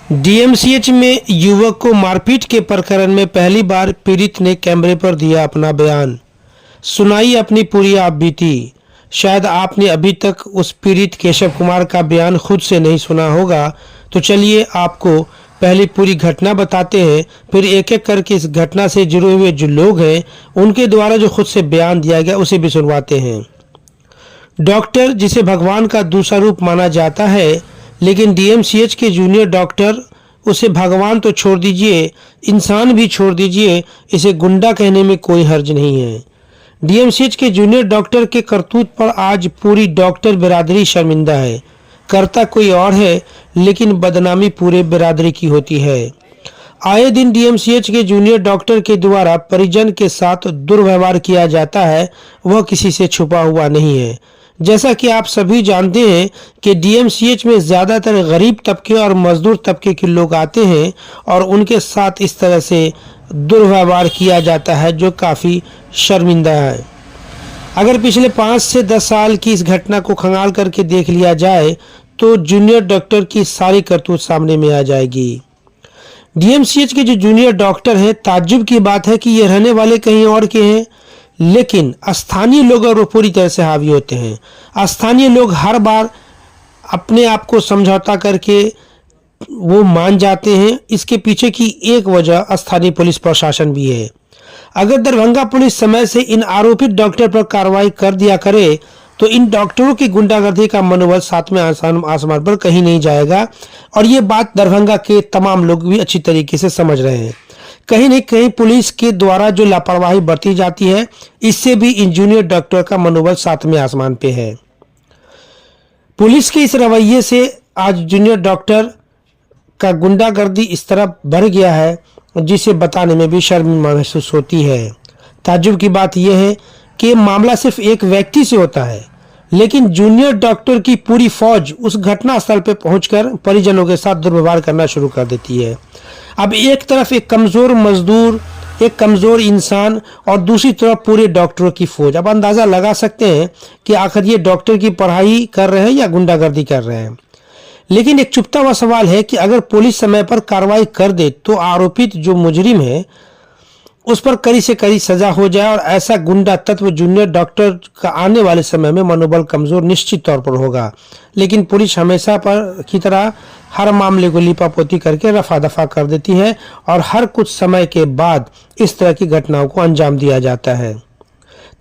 DMCH में युवक को मारपीट के प्रकरण में पहली बार पीड़ित ने कैमरे पर दिया अपना बयान। सुनाई अपनी पूरी आप बीती। शायद आपने अभी तक उस पीड़ित केशव कुमार का बयान खुद से नहीं सुना होगा, तो चलिए आपको पहले पूरी घटना बताते हैं, फिर एक एक करके इस घटना से जुड़े हुए जो लोग हैं उनके द्वारा जो खुद से बयान दिया गया उसे भी सुनवाते हैं। डॉक्टर जिसे भगवान का दूसरा रूप माना जाता है, लेकिन डीएमसीएच के जूनियर डॉक्टर उसे भगवान तो छोड़ दीजिए, इंसान भी छोड़ दीजिए, इसे गुंडा कहने में कोई हर्ज नहीं है। डीएमसीएच के जूनियर डॉक्टर के करतूत पर आज पूरी डॉक्टर बिरादरी शर्मिंदा है। करता कोई और है, लेकिन बदनामी पूरे बिरादरी की होती है। आए दिन डीएमसीएच के जूनियर डॉक्टर के द्वारा परिजन के साथ दुर्व्यवहार किया जाता है, वह किसी से छुपा हुआ नहीं है। जैसा कि आप सभी जानते हैं कि डीएमसीएच में ज़्यादातर गरीब तबके और मजदूर तबके के लोग आते हैं और उनके साथ इस तरह से दुर्व्यवहार किया जाता है, जो काफ़ी शर्मिंदा है। अगर पिछले 5 से 10 साल की इस घटना को खंगाल करके देख लिया जाए तो जूनियर डॉक्टर की सारी करतूत सामने में आ जाएगी। डीएमसीएच के जो जूनियर डॉक्टर हैं, ताज्जुब की बात है कि ये रहने वाले कहीं और के हैं, लेकिन स्थानीय लोग और वो पूरी तरह से हावी होते हैं। स्थानीय लोग हर बार अपने आप को समझौता करके वो मान जाते हैं। इसके पीछे की एक वजह स्थानीय पुलिस प्रशासन भी है। अगर दरभंगा पुलिस समय से इन आरोपित डॉक्टर पर कार्रवाई कर दिया करे तो इन डॉक्टरों की गुंडागर्दी का मनोबल सातवें आसमान पर कहीं नहीं जाएगा, और ये बात दरभंगा के तमाम लोग भी अच्छी तरीके से समझ रहे हैं। कहीं न कहीं पुलिस के द्वारा जो लापरवाही बरती जाती है, इससे भी इन जूनियर डॉक्टर का मनोबल सातवें आसमान पे है। पुलिस के इस रवैये से आज जूनियर डॉक्टर का गुंडागर्दी इस तरह बढ़ गया है जिसे बताने में भी शर्म महसूस होती है। ताज्जुब की बात यह है कि मामला सिर्फ एक व्यक्ति से होता है, लेकिन जूनियर डॉक्टर की पूरी फौज उस घटना स्थल पर पहुंचकर परिजनों के साथ दुर्व्यवहार करना शुरू कर देती है। अब एक तरफ एक कमज़ोर मजदूर, एक कमज़ोर इंसान और दूसरी तरफ पूरे डॉक्टरों की फौज। अब अंदाज़ा लगा सकते हैं कि आखिर ये डॉक्टर की पढ़ाई कर रहे हैं या गुंडागर्दी कर रहे हैं। लेकिन एक चुभता हुआ सवाल है कि अगर पुलिस समय पर कार्रवाई कर दे तो आरोपित जो मुजरिम है उस पर कड़ी से कड़ी सजा हो जाए, और ऐसा गुंडा तत्व जूनियर डॉक्टर का आने वाले समय में मनोबल कमज़ोर निश्चित तौर पर होगा। लेकिन पुलिस हमेशा पर की तरह हर मामले को लिपापोती करके रफा दफा कर देती है और हर कुछ समय के बाद इस तरह की घटनाओं को अंजाम दिया जाता है।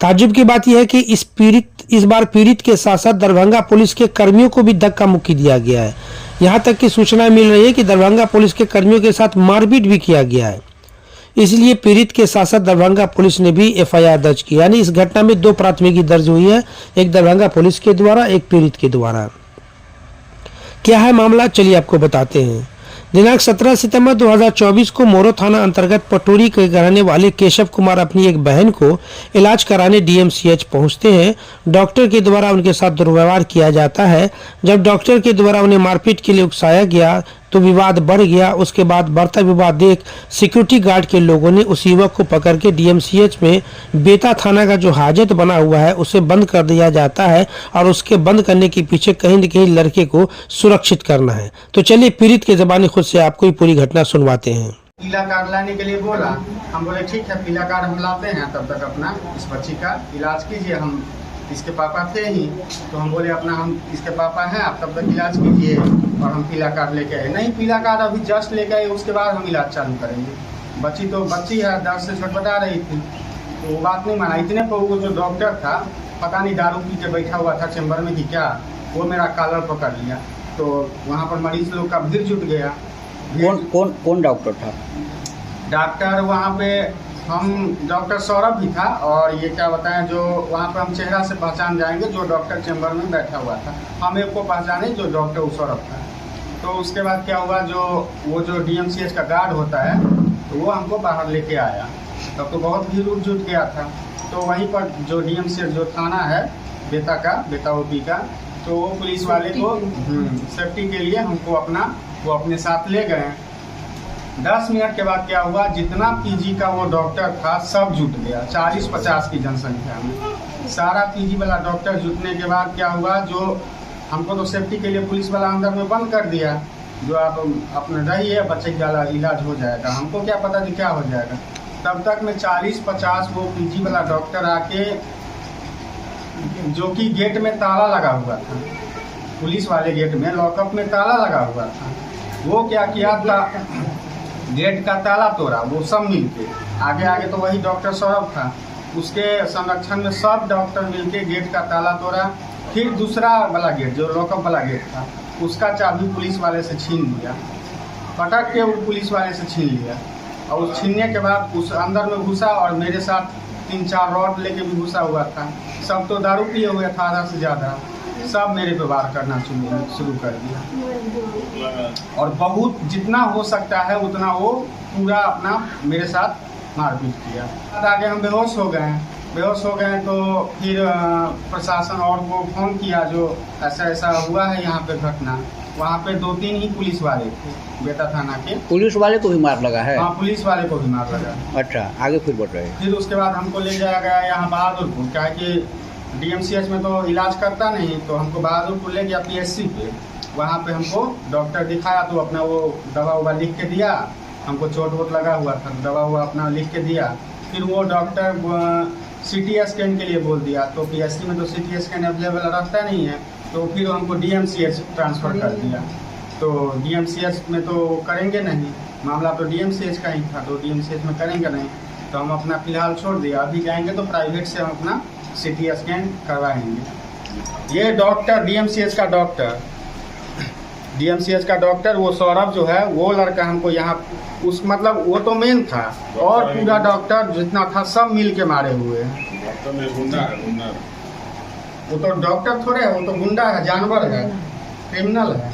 ताज्जुब की बात यह है कि इस बार पीड़ित के साथ साथ दरभंगा पुलिस के कर्मियों को भी धक्का मुक्की दिया गया है। यहाँ तक की सूचना मिल रही है कि दरभंगा पुलिस के कर्मियों के साथ मारपीट भी किया गया है। इसलिए पीड़ित के साथ साथ दरभंगा पुलिस ने भी एफआईआर दर्ज की, यानी इस घटना में 2 प्राथमिकी दर्ज हुई है, एक दरभंगा पुलिस के द्वारा, एक पीड़ित के द्वारा। क्या है मामला, चलिए आपको बताते हैं। दिनांक 17 सितंबर 2024 को मोरो थाना अंतर्गत पटोरी के रहने वाले केशव कुमार अपनी एक बहन को इलाज कराने डीएमसीएच पहुंचते हैं। डॉक्टर के द्वारा उनके साथ दुर्व्यवहार किया जाता है। जब डॉक्टर के द्वारा उन्हें मारपीट के लिए उकसाया गया तो विवाद बढ़ गया। उसके बाद बढ़ता विवाद देख सिक्योरिटी गार्ड के लोगों ने उस युवक को पकड़ के डीएमसीएच में बेता थाना का जो हाजत बना हुआ है उसे बंद कर दिया जाता है, और उसके बंद करने के पीछे कहीं न कहीं लड़के को सुरक्षित करना है। तो चलिए पीड़ित के ज़बानी खुद से आपको पूरी घटना सुनवाते हैं। पीला कार्ड लाने के लिए बोला, हम बोले ठीक है पीला कार्ड हम लाते हैं, तब तक अपना इस बच्ची का इलाज कीजिए। हम इसके पापा थे ही, तो हम बोले अपना हम इसके पापा हैं, आप तब तक इलाज कीजिए और हम पीला कार्ड लेके आए। नहीं, पीला कार्ड अभी जस्ट लेके आए, उसके बाद हम इलाज चालू करेंगे। बच्ची तो बच्ची है, दर्द से छटपटा रही थी, तो वो बात नहीं माना। इतने पर वो जो डॉक्टर था, पता नहीं दारू पी के बैठा हुआ था चैम्बर में कि क्या, वो मेरा कॉलर पकड़ लिया, तो वहाँ पर मरीज लोग का भीड़ जुट गया। कौन डॉक्टर था? डॉक्टर वहाँ पे हम डॉक्टर सौरभ भी था, और ये क्या बताएं, जो वहाँ पर हम चेहरा से पहचान जाएंगे जो डॉक्टर चैम्बर में बैठा हुआ था। हम एक को पहचाने जो डॉक्टर सौरभ था। तो उसके बाद क्या हुआ, वो जो डीएमसीएच का गार्ड होता है, तो वो हमको बाहर लेके आया। तब तो बहुत भीड़ जुट गया था। तो वहीं पर जो डीएमसीएच जो थाना है बेता ओपी का, तो वो पुलिस वाले को सेफ्टी के लिए हमको वो अपने साथ ले गए। 10 मिनट के बाद क्या हुआ, जितना पीजी का वो डॉक्टर था सब जुट गया। 40-50 की जनसंख्या में सारा पीजी वाला डॉक्टर जुटने के बाद क्या हुआ, जो हमको तो सेफ्टी के लिए पुलिस वाला अंदर में बंद कर दिया, जो आप अपने रहिए, बच्चे का इलाज हो जाएगा। हमको क्या पता कि क्या हो जाएगा। तब तक में 40-50 वो पीजी वाला डॉक्टर आके, जो कि गेट में ताला लगा हुआ था, पुलिस वाले गेट में लॉकअप में ताला लगा हुआ था, वो क्या किया था, गेट का ताला तोड़ा। वो सब मिलके आगे आगे तो वही डॉक्टर सौरभ था, उसके संरक्षण में सब डॉक्टर मिलके गेट का ताला तोड़ा। फिर दूसरा वाला गेट जो लॉकअप वाला गेट था, उसका चाबी पुलिस वाले से छीन लिया, पटक के वो पुलिस वाले से छीन लिया। और उस छीनने के बाद उस अंदर में घुसा और मेरे साथ 3-4 रॉड लेके भी घुसा हुआ था। सब तो दारू पिए हुए था, आधा से ज़्यादा। सब मेरे पे वार करना शुरू कर दिया और बहुत जितना हो सकता है उतना वो पूरा अपना मेरे साथ मारपीट किया। आगे हम बेहोश हो गए। तो फिर प्रशासन और को फ़ोन किया, जो ऐसा हुआ है यहाँ पे घटना। वहाँ पे 2-3 ही पुलिस वाले थे बेता थाना के। पुलिस वाले को भी मार लगा है? हाँ, पुलिस वाले को भी मार लगा। अच्छा, आगे फिर बढ़ रहे हैं। फिर उसके बाद हमको ले जाया गया यहाँ बहादुरपुर, क्या है कि DMCH में तो इलाज करता नहीं, तो हमको बहादुरपुर ले गया PSC पे। वहाँ पे हमको डॉक्टर दिखाया तो अपना वो दवा उवा लिख के दिया। हमको चोट वोट लगा हुआ था, दवा हुआ अपना लिख के दिया। फिर वो डॉक्टर CT स्कैन के लिए बोल दिया, तो PSC में तो CT स्कैन अवेलेबल रहता नहीं है, तो फिर हमको DMCH ट्रांसफ़र कर दिया। तो DMCH में तो करेंगे नहीं, मामला तो DMCH का ही था, तो DMCH में करेंगे नहीं, तो हम अपना फ़िलहाल छोड़ दिया। अभी जाएंगे तो प्राइवेट से हम अपना CT स्कैन करवाएंगे। ये डॉक्टर DMCH का डॉक्टर वो सौरभ जो है, वो लड़का हमको यहाँ उस मतलब वो तो मेन था, और पूरा डॉक्टर जितना था सब मिल के मारे हुए हैं। वो तो डॉक्टर थोड़े है, वो तो गुंडा है, जानवर है, क्रिमिनल है।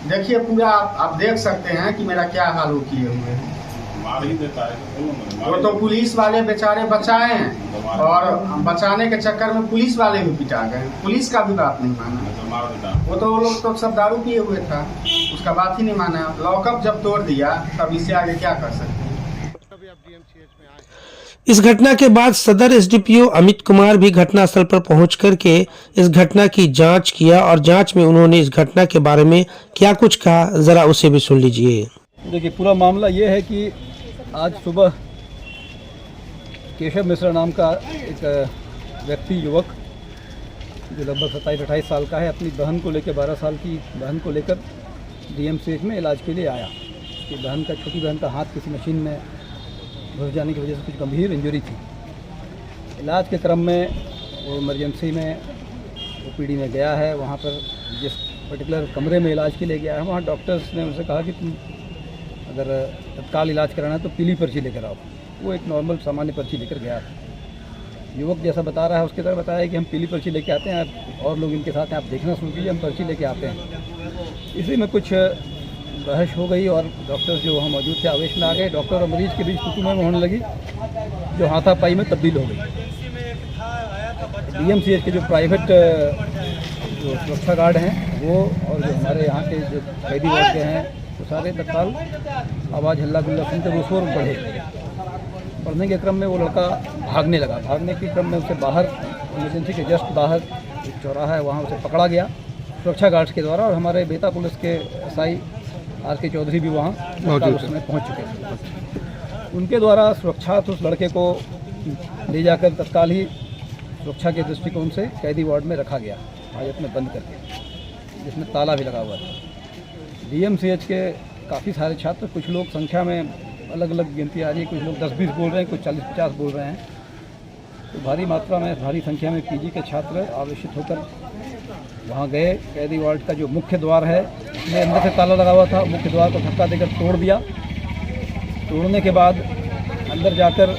देखिए पूरा आप देख सकते हैं कि मेरा क्या हाल वो किए हुए हैं। वो तो पुलिस वाले बेचारे बचाए हैं, और बचाने के चक्कर में पुलिस वाले भी पिटा गए। पुलिस का भी बात नहीं माना। वो लोग तो सब दारू पिए हुए था, उसका बात ही नहीं माना। लॉकअप जब तोड़ दिया तब इससे आगे क्या कर सकते हैं। इस घटना के बाद सदर SDPO अमित कुमार भी घटनास्थल पर पहुंच करके इस घटना की जांच किया, और जांच में उन्होंने इस घटना के बारे में क्या कुछ कहा, जरा उसे भी सुन लीजिए। देखिए, पूरा मामला ये है कि आज सुबह केशव मिश्रा नाम का एक व्यक्ति, युवक, जो लगभग 27-28 साल का है, अपनी बहन को लेकर 12 साल की बहन को लेकर DMCH में इलाज के लिए आया। उसकी बहन का, छोटी बहन का हाथ किसी मशीन में घुस जाने की वजह से कुछ गंभीर इंजरी थी। इलाज के क्रम में वो इमरजेंसी में OPD में गया है। वहाँ पर जिस पर्टिकुलर कमरे में इलाज के लिए गया है, वहाँ डॉक्टर्स ने उनसे कहा कि तुम अगर तत्काल इलाज कराना है तो पीली पर्ची लेकर आओ। वो एक नॉर्मल सामान्य पर्ची लेकर गया था। युवक जैसा बता रहा है, उसके तरह बताया कि हम पीली पर्ची लेके आते हैं, और लोग इनके साथ हैं, आप देखना शुरू कीजिए, हम पर्ची लेके आते हैं। इसी में कुछ बहस हो गई, और डॉक्टर्स जो वहाँ मौजूद थे आवेश में आ गए। डॉक्टर और मरीज के बीच कुटुंब में होने लगी, जो हाथापाई में तब्दील हो गई। DMCH के जो प्राइवेट जो सुरक्षा गार्ड हैं वो, और जो हमारे यहाँ के जो कैदी वार्ड के हैं, तो सारे तत्काल आवाज़ हल्ला गुल्ला सुनकर वो शोर बढ़ने के क्रम में वो लड़का भागने लगा। भागने के क्रम में उसे बाहर, इमरजेंसी के जस्ट बाहर एक चौराहा है, वहाँ उसे पकड़ा गया सुरक्षा गार्ड्स के द्वारा, और हमारे बेता पुलिस के SI RK चौधरी भी वहाँ उस समय पहुँच चुके थे। उनके द्वारा सुरक्षा उस लड़के को ले जाकर तत्काल ही सुरक्षा के दृष्टिकोण से कैदी वार्ड में रखा गया, हाजत में बंद करके, जिसमें ताला भी लगा हुआ था। DMCH के काफ़ी सारे छात्र, कुछ लोग संख्या में अलग अलग गिनती आ रही है, कुछ लोग 10-20 बोल रहे हैं, कुछ 40-50 बोल रहे हैं। तो भारी मात्रा में, भारी संख्या में PG के छात्र आवेशित होकर वहाँ गए। कैदी वार्ड का जो मुख्य द्वार है, उसमें अंदर से ताला लगा हुआ था, मुख्य द्वार को धक्का देकर तोड़ दिया। तोड़ने के बाद अंदर जाकर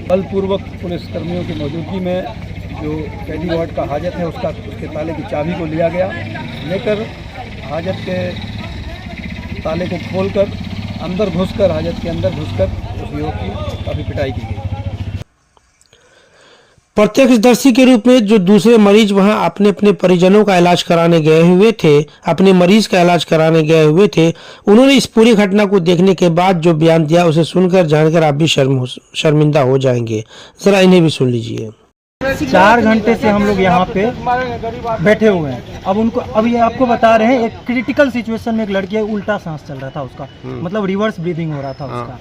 बलपूर्वक पुलिस कर्मियों की मौजूदगी में जो कैदी वार्ड का हाजत है, उसके ताले की चाबी को लिया गया। लेकर हाजत के ताले को खोलकर अंदर घुसकर, हाजत के अंदर घुसकर उस युवक की काफ़ी पिटाई की गई। प्रत्यक्षदर्शी के रूप में जो दूसरे मरीज वहां अपने अपने परिजनों का इलाज कराने गए हुए थे, अपने मरीज का इलाज कराने गए हुए थे, उन्होंने इस पूरी घटना को देखने के बाद जो बयान दिया, उसे सुनकर जानकर आप भी शर्मिंदा हो जाएंगे। जरा इन्हें भी सुन लीजिए। 4 घंटे से हम लोग यहाँ पे बैठे हुए हैं। अब उनको अब ये आपको बता रहे हैं, एक क्रिटिकल सिचुएशन में एक लड़की है, उल्टा सांस चल रहा था उसका, मतलब रिवर्स ब्रीदिंग हो रहा था उसका।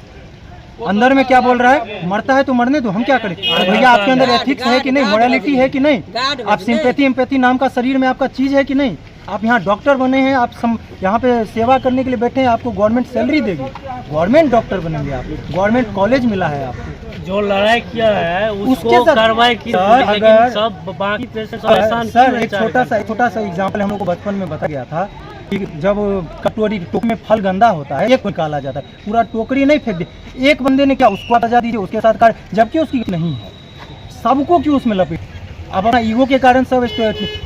अंदर में क्या बोल रहा है, मरता है तो मरने दो, हम क्या करें। अरे भैया, आपके अंदर एथिक्स है कि नहीं, मोरालिटी है कि नहीं, आप सिंपैथी एम्पैथी नाम का शरीर में आपका चीज़ है कि नहीं। आप यहाँ डॉक्टर बने हैं, आप यहाँ पे सेवा करने के लिए बैठे हैं, आपको गवर्नमेंट सैलरी देगी, गवर्नमेंट डॉक्टर बनेंगे आप, गवर्नमेंट कॉलेज मिला है आपको। जो लड़ाई किया है उसके उसको साथ कार्रवाई की, लेकिन सब बाकी पेशेंट परेशान सर एक छोटा सा एग्जाम्पल हम लोग को बचपन में बताया गया था कि जब कटोरी टोकरी में फल गंदा होता है, एक निकाला जाता है, पूरा टोकरी नहीं फेंक दे। एक बंदे ने क्या उसको आजादी दीजिए, उसके साथ कार्य, जबकि उसकी नहीं है, सबको क्यों उसमें लपेट। अब अपना ईगो के कारण सब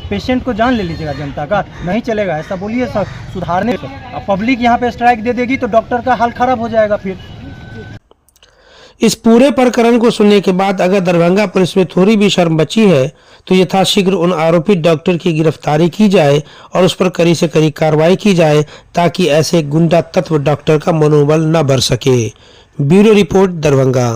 पेशेंट को जान ले लीजिएगा, जनता का नहीं चलेगा, ऐसा बोलिए सब सुधारने। अब पब्लिक यहाँ पे स्ट्राइक दे देगी तो डॉक्टर का हाल खराब हो जाएगा। फिर इस पूरे प्रकरण को सुनने के बाद अगर दरभंगा पुलिस में थोड़ी भी शर्म बची है तो यथाशीघ्र उन आरोपित डॉक्टर की गिरफ्तारी की जाए और उस पर कड़ी से कड़ी कार्रवाई की जाए, ताकि ऐसे गुंडा तत्व डॉक्टर का मनोबल न बढ़ सके। Bureau report, Darbhanga.